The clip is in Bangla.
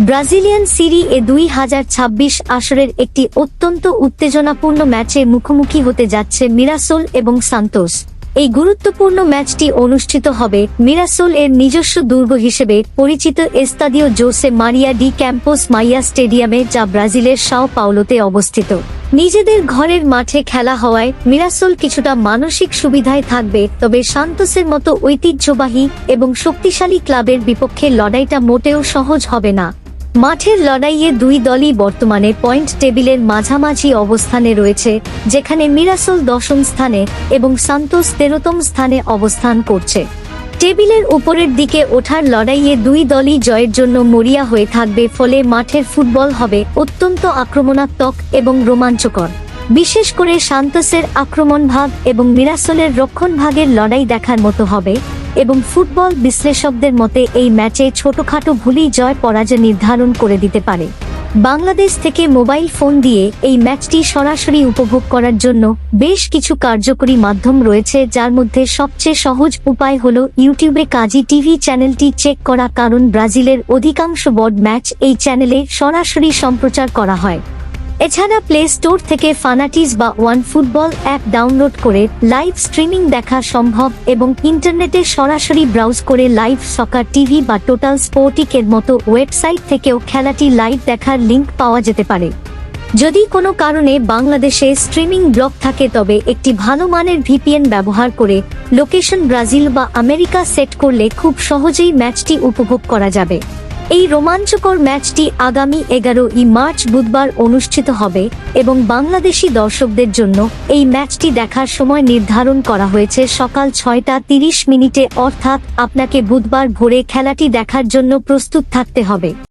ব্রাজিলিয়ান সিরি এ 2026 আসরের একটি অত্যন্ত উত্তেজনাপূর্ণ ম্যাচে মুখোমুখি হতে যাচ্ছে মিরাসোল এবং সান্তোস। এই গুরুত্বপূর্ণ ম্যাচটি অনুষ্ঠিত হবে মিরাসোল এর নিজস্ব দুর্গ হিসেবে পরিচিত এস্তাদিও জোসে মারিয়া ডি ক্যাম্পোস মাইয়া স্টেডিয়ামে, যা ব্রাজিলের সাও পাওলোতে অবস্থিত। নিজেদের ঘরের মাঠে খেলা হওয়ায় মিরাসোল কিছুটা মানসিক সুবিধায় থাকবে, তবে সান্তোসের মতো ঐতিহ্যবাহী এবং শক্তিশালী ক্লাবের বিপক্ষে লড়াইটা মোটেও সহজ হবে না। মাঠের লড়াইয়ে দুই দলই বর্তমানে পয়েন্ট টেবিলের মাঝামাঝি অবস্থানে রয়েছে, যেখানে মিরাসোল 10ম স্থানে এবং সান্তোস 13তম স্থানে অবস্থান করছে। টেবিলের উপরের দিকে ওঠার লড়াইয়ে দুই দলই জয়ের জন্য মরিয়া হয়ে থাকবে, ফলে মাঠের ফুটবল হবে অত্যন্ত আক্রমণাত্মক এবং রোমাঞ্চকর। বিশেষ করে সান্তোসের আক্রমণ ভাগ এবং মিরাসোলের রক্ষণ ভাগের লড়াই দেখার মতো হবে, এবং ফুটবল বিশ্লেষকদের মতে এই ম্যাচে ছোটখাটো ভুলই জয় পরাজয় নির্ধারণ করে দিতে পারে। বাংলাদেশ থেকে মোবাইল ফোন দিয়ে এই ম্যাচটি সরাসরি উপভোগ করার জন্য বেশ কিছু কার্যকরী মাধ্যম রয়েছে, যার মধ্যে সবচেয়ে সহজ উপায় হলো ইউটিউবে কাজী টিভি চ্যানেলটি চেক করা, কারণ ব্রাজিলের অধিকাংশ বড় ম্যাচ এই চ্যানেলে সরাসরি সম্প্রচার করা হয়। এছাড়া প্লে স্টোর থেকে ফানাটিজ বা ওয়ান ফুটবল অ্যাপ ডাউনলোড করে লাইভ স্ট্রিমিং দেখা সম্ভব, এবং ইন্টারনেটে সরাসরি ব্রাউজ করে লাইভ সকার টিভি বা টোটাল স্পোর্টিক এর মতো ওয়েবসাইট থেকেও খেলাটি লাইভ দেখার লিংক পাওয়া যেতে পারে। যদি কোনো কারণে বাংলাদেশে স্ট্রিমিং ব্লক থাকে, তবে একটি ভালো মানের ভিপিএন ব্যবহার করে লোকেশন ব্রাজিল বা আমেরিকা সেট করলে খুব সহজেই ম্যাচটি উপভোগ করা যাবে। এই রোমাঞ্চকর ম্যাচটি আগামী 11 মার্চ বুধবার অনুষ্ঠিত হবে, এবং বাংলাদেশি দর্শকদের জন্য এই ম্যাচটি দেখার সময় নির্ধারণ করা হয়েছে সকাল 6টা 30 মিনিটে, অর্থাৎ আপনাকে বুধবার ভোরে খেলাটি দেখার জন্য প্রস্তুত থাকতে হবে।